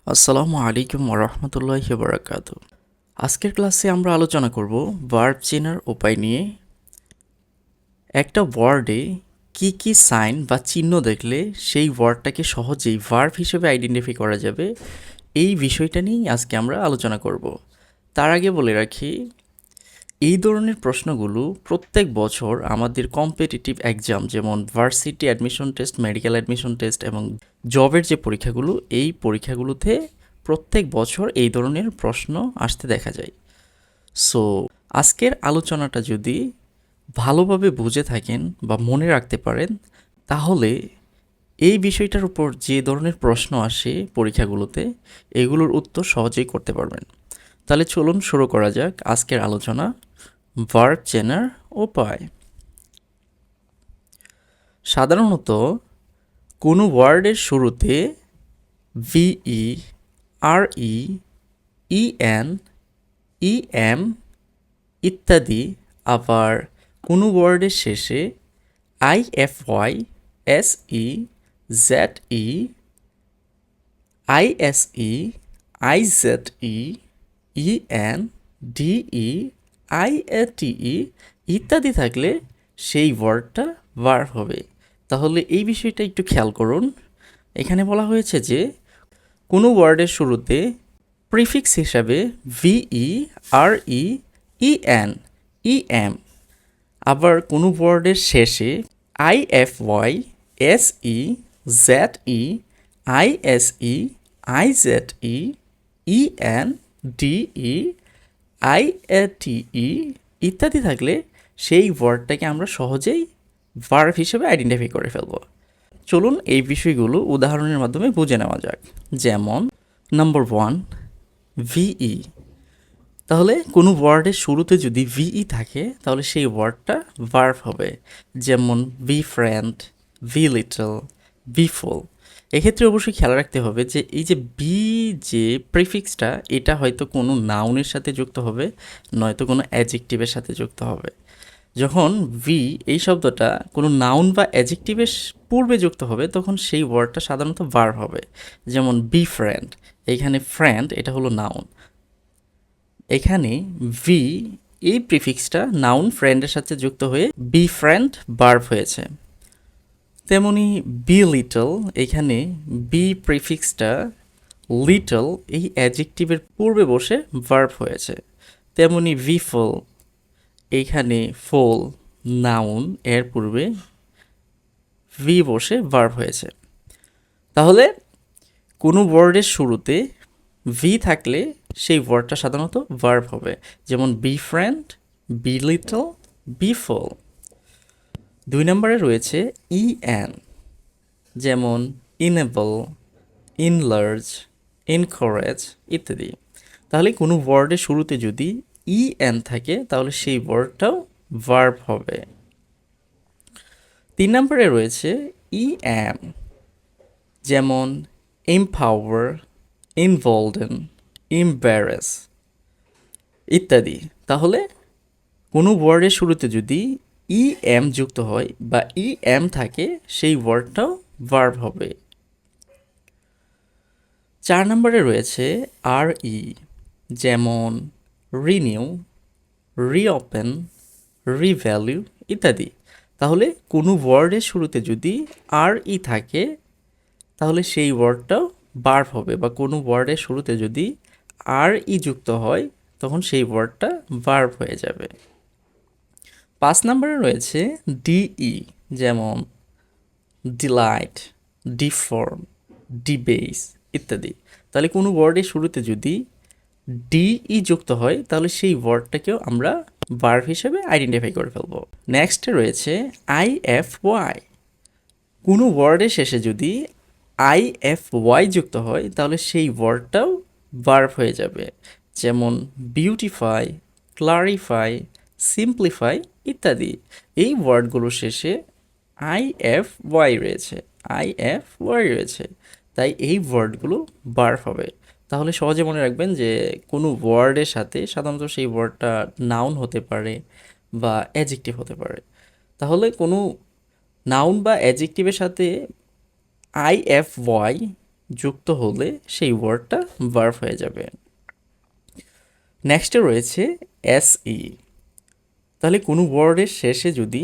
আসসালামু আলাইকুম ওরহমতুল্লাহি বারাকাতু। আজকের ক্লাসে আমরা আলোচনা করব ভার্ব চেনার উপায় নিয়ে। একটা ওয়ার্ডে কি কি সাইন বা চিহ্ন দেখলে সেই ওয়ার্ডটাকে সহজেই ভার্ব হিসেবে আইডেন্টিফাই করা যাবে, এই বিষয়টা নিয়েই আজকে আমরা আলোচনা করব। তার আগে বলে রাখি, এই ধরনের প্রশ্নগুলো প্রত্যেক বছর আমাদের কম্পিটিটিভ এক্সাম যেমন varsity admission test, medical admission test এবং জবের যে পরীক্ষাগুলো, এই পরীক্ষাগুলোতে প্রত্যেক বছর এই ধরনের প্রশ্ন আসতে দেখা যায়। সো আজকের আলোচনাটা যদি ভালোভাবে বুঝে থাকেন বা মনে রাখতে পারেন, তাহলে এই বিষয়টার উপর যে ধরনের প্রশ্ন আসে পরীক্ষাগুলোতে, এগুলোর উত্তর সহজেই করতে পারবেন। তাহলে চলুন শুরু করা যাক আজকের আলোচনা, ভার্ব চেনার উপায়। সাধারণত কোনো ওয়ার্ডের শুরুতে ভিই, আরই, ইএন, ইএম ইত্যাদি, আবার কোনো ওয়ার্ডের শেষে আইএফওয়াই, এসই, জেডই, আইএসই, আইজেডই, ইএন, ডিই, আইএটিই ইত্যাদি থাকলে সেই ওয়ার্ডটা ভার্ব হবে। তাহলে এই বিষয়টা একটু খেয়াল করুন। এখানে বলা হয়েছে যে কোনো ওয়ার্ডের শুরুতে প্রিফিক্স হিসাবে ভিই, আরই, ইএন, ইএম, আবার কোনো ওয়ার্ডের শেষে আইএফওয়াই, এসই, জেডই, আইএসই, আইজেডই, ইএন, ডিই, আইএটিই ইত্যাদি থাকলে সেই ওয়ার্ডটাকে আমরা সহজেই ভার্ব হিসেবে আইডেন্টিফাই করে ফেলব। চলুন এই বিষয়গুলো উদাহরণের মাধ্যমে বুঝে নেওয়া যাক। যেমন নাম্বার 1, ভিই। তাহলে কোনো ওয়ার্ডের শুরুতে যদি ভিই থাকে তাহলে সেই ওয়ার্ডটা ভার্ব হবে। যেমন befriend, belittle, befool. এক্ষেত্রে অবশ্যই খেয়াল রাখতে হবে যে এই যে বি, যে প্রিফিক্সটা, এটা হয়তো কোনো নাউনের সাথে যুক্ত হবে, নয়তো কোনো অ্যাডজেক্টিভের সাথে যুক্ত হবে। যখন ভি এই শব্দটা কোনো নাউন বা অ্যাডজেক্টিভের পূর্বে যুক্ত হবে, তখন সেই ওয়ার্ডটা সাধারণত ভার্ব হবে। যেমন বি ফ্রেন্ড, এইখানে ফ্রেন্ড এটা হলো নাউন, এখানে ভি এই প্রিফিক্সটা নাউন ফ্রেন্ডের সাথে যুক্ত হয়ে বি ফ্রেন্ড ভার্ব হয়েছে। তেমনি বি লিটল, এখানে বি প্রিফিক্সটা লিটল এই অ্যাডজেক্টিভের পূর্বে বসে ভার্ব হয়েছে। তেমনি ভি ফুল, এইখানে ফুল নাউন এর পূর্বে ভি বসে ভার্ব হয়েছে। তাহলে কোনো ওয়ার্ডের শুরুতে ভি থাকলে সেই ওয়ার্ডটা সাধারণত ভার্ব হবে। যেমন befriend, belittle, befool. 2 নম্বরে রয়েছে ইএন, যেমন ইনেবল, ইনলার্জ, ইনকারেজ ইত্যাদি। তাহলে কোনো ওয়ার্ডের শুরুতে যদি ইএন থাকে তাহলে সেই ওয়ার্ডটাও ভার্ব হবে। 3 নম্বরে রয়েছে ইএম, যেমন এম্পাওয়ার, ইনভলভেন, ইম্বারেস ইত্যাদি। তাহলে কোনো ওয়ার্ডের শুরুতে যদি ইএম যুক্ত হয় বা ইএম থাকে সেই ওয়ার্ডটাও ভার্ব হবে। 4 নম্বরে রয়েছে আরই, যেমন রিনিউ, রিওপেন, রিভ্যালু ইত্যাদি। তাহলে কোনো ওয়ার্ডের শুরুতে যদি আরই থাকে তাহলে সেই ওয়ার্ডটাও ভার্ব হবে, বা কোনো ওয়ার্ডের শুরুতে যদি আরই যুক্ত হয় তখন সেই ওয়ার্ডটা ভার্ব হয়ে যাবে। 5 নম্বরে রয়েছে ডিই, যেমন ডিলাইট, ডিফর্ম, ডিবেস ইত্যাদি। তাহলে কোনো ওয়ার্ডের শুরুতে যদি ডিই যুক্ত হয় তাহলে সেই ওয়ার্ডটাকেও আমরা ভার্ব হিসেবে আইডেন্টিফাই করে ফেলবো। নেক্সটে রয়েছে আইএফওয়াই। কোনো ওয়ার্ডের শেষে যদি আইএফওয়াই যুক্ত হয় তাহলে সেই ওয়ার্ডটাও ভার্ব হয়ে যাবে। যেমন বিউটিফাই, ক্লারিফাই, সিম্পলিফাই ইত্যাদি। এই ওয়ার্ডগুলোর শেষে আইএফওয়াই রয়েছে, আইএফওয়াই রয়েছে, তাই এই ওয়ার্ডগুলো ভার্ব হবে। তাহলে সহজে মনে রাখবেন যে কোনো ওয়ার্ডের সাথে সাধারণত সেই ওয়ার্ডটা নাউন হতে পারে বা অ্যাডজেক্টিভ হতে পারে। তাহলে কোনো নাউন বা অ্যাডজেক্টিভের সাথে আইএফওয়াই যুক্ত হলে সেই ওয়ার্ডটা ভার্ব হয়ে যাবে। নেক্সটে রয়েছে এসই। তাহলে কোনো ওয়ার্ডের শেষে যদি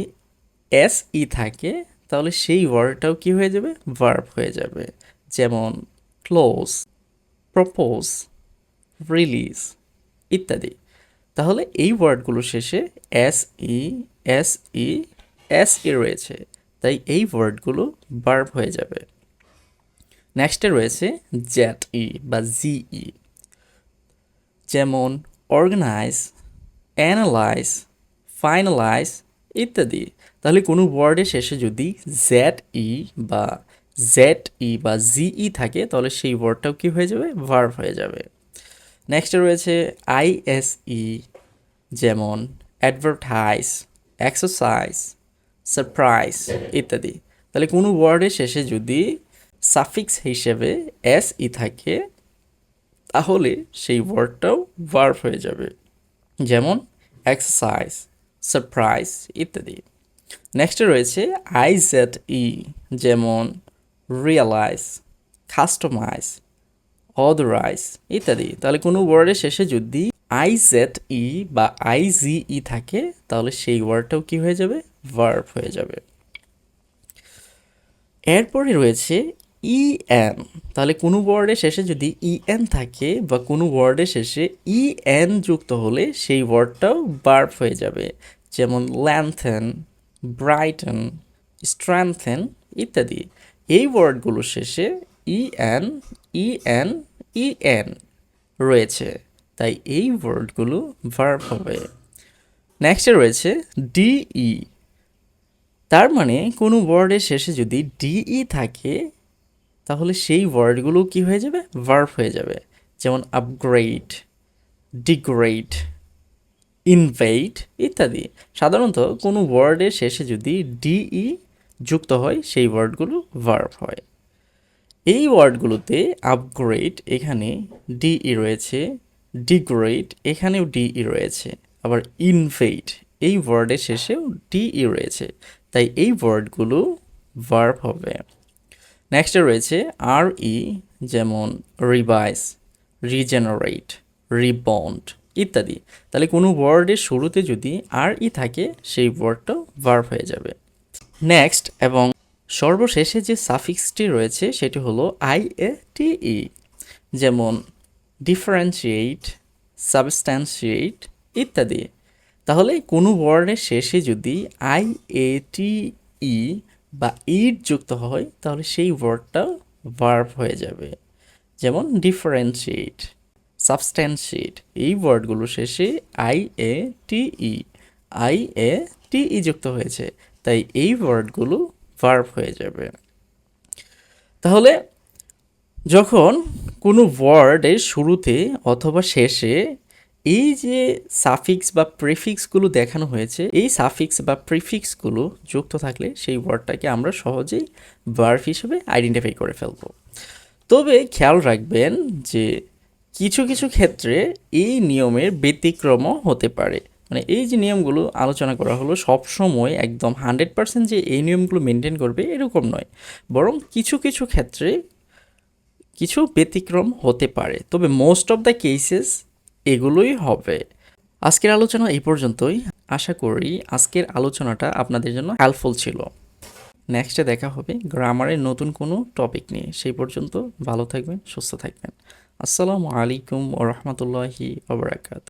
এসই থাকে তাহলে সেই ওয়ার্ডটাও কি হয়ে যাবে, ভার্ব হয়ে যাবে। যেমন ক্লোজ, প্রপোজ, রিলিজ ইত্যাদি। তাহলে এই ওয়ার্ডগুলো শেষে এসই, এসই, এসই রয়েছে, তাই এই ওয়ার্ডগুলো ভার্ব হয়ে যাবে। নেক্সটে রয়েছে জেড ই বা জিই, যেমন অর্গানাইজ, অ্যানালাইজ, ফাইনালাইজ ইত্যাদি। তাহলে কোনো ওয়ার্ডের শেষে যদি জেড ই বা জিই থাকে তাহলে সেই ওয়ার্ডটাও কি হয়ে যাবে, ভার্ব হয়ে যাবে। নেক্সটে রয়েছে আইএসই, যেমন অ্যাডভার্টাইজ, এক্সারসাইজ, সারপ্রাইজ ইত্যাদি। তাহলে কোনো ওয়ার্ডের শেষে যদি সাফিক্স হিসেবে এসই থাকে তাহলে সেই ওয়ার্ডটাও ভার্ব হয়ে যাবে। যেমন এক্সারসাইজ, সারপ্রাইজ ইত্যাদি। নেক্সটে রয়েছে আইজেড ই, যেমন রিয়ালাইজ, কাস্টমাইজ, অথরাইজ ইত্যাদি। তাহলে কোনো ওয়ার্ডের শেষে যদি আইজেড ই বা আইজিই থাকে তাহলে সেই ওয়ার্ডটাও কি হয়ে যাবে, ভার্ব হয়ে যাবে। এরপরে রয়েছে ইএন। তাহলে কোনো ওয়ার্ডের শেষে যদি ইএন থাকে বা কোনো ওয়ার্ডের শেষে ইএন যুক্ত হলে সেই ওয়ার্ডটাও ভার্ব হয়ে যাবে। যেমন ল্যান্থেন, ব্রাইটন, স্ট্রেংথেন ইত্যাদি। এই ওয়ার্ডগুলোর শেষে ইএন, ইএন, ইএন রয়েছে, তাই এই ওয়ার্ডগুলো ভার্ব হবে। নেক্সটে রয়েছে ডিই। তার মানে কোনো ওয়ার্ডের শেষে যদি ডিই থাকে তাহলে সেই ওয়ার্ডগুলো কি হয়ে যাবে, ভার্ব হয়ে যাবে। যেমন আপগ্রেড, ডিগ্রেড, ইনভেট ইত্যাদি। সাধারণত কোনো ওয়ার্ডের শেষে যদি ডিই যুক্ত হয় সেই ওয়ার্ডগুলো ভার্ব হয়। এই ওয়ার্ডগুলোতে আপগ্রেড এখানে ডিই রয়েছে, ডিগ্রেড এখানেও ডিই রয়েছে, আবার ইনভেট এই ওয়ার্ডের শেষেও ডিই রয়েছে, তাই এই ওয়ার্ডগুলো ভার্ব হবে। নেক্সটে রয়েছে আর ই, যেমন রিভাইজ, রিজেনারেট, রিবন্ড ইত্যাদি। তাহলে কোনো ওয়ার্ডের শুরুতে যদি আর ই থাকে সেই ওয়ার্ডটাও ভার্ব হয়ে যাবে। নেক্সট এবং সর্বশেষে যে সাফিক্সটি রয়েছে সেটি হলো আইএটিই, যেমন ডিফারেন্সিয়েট, সাবস্ট্যান্সিয়েট ইত্যাদি। তাহলে কোনো ওয়ার্ডের শেষে যদি আইএটিই বা ইট যুক্ত হয় তাহলে সেই ওয়ার্ডটাও ভার্ব হয়ে যাবে। যেমন ডিফারেন্সিয়েট, সাবস্ট্যান্সিয়েট এই ওয়ার্ডগুলো শেষে আইএটিই যুক্ত হয়েছে, তাই এই ওয়ার্ডগুলো ভার্ব হয়ে যাবে। তাহলে যখন কোনো ওয়ার্ডের শুরুতে অথবা শেষে এই যে সাফিক্স বা প্রিফিক্সগুলো দেখানো হয়েছে, এই সাফিক্স বা প্রিফিক্সগুলো যুক্ত থাকলে সেই ওয়ার্ডটাকে আমরা সহজেই ভার্ব হিসেবে আইডেন্টিফাই করে ফেলব। তবে খেয়াল রাখবেন যে কিছু কিছু ক্ষেত্রে এই নিয়মের ব্যতিক্রমও হতে পারে। মানে এই যে নিয়মগুলো আলোচনা করা হলো সব সময় একদম 100% যে এই নিয়মগুলো মেনটেন করবে এরকম নয়, বরং কিছু কিছু ক্ষেত্রে কিছু ব্যতিক্রম হতে পারে, তবে মোস্ট অফ দ্য কেসেস এগুলোই হবে। আজকের আলোচনা এই পর্যন্তই। আশা করি আজকের আলোচনাটা আপনাদের জন্য হেল্পফুল ছিল। নেক্সটে দেখা হবে গ্রামারের নতুন কোনো টপিক নিয়ে। সেই পর্যন্ত ভালো থাকবেন, সুস্থ থাকবেন। আসসালামু আলাইকুম ওয়া রাহমাতুল্লাহি ওয়া বারাকাতুহু।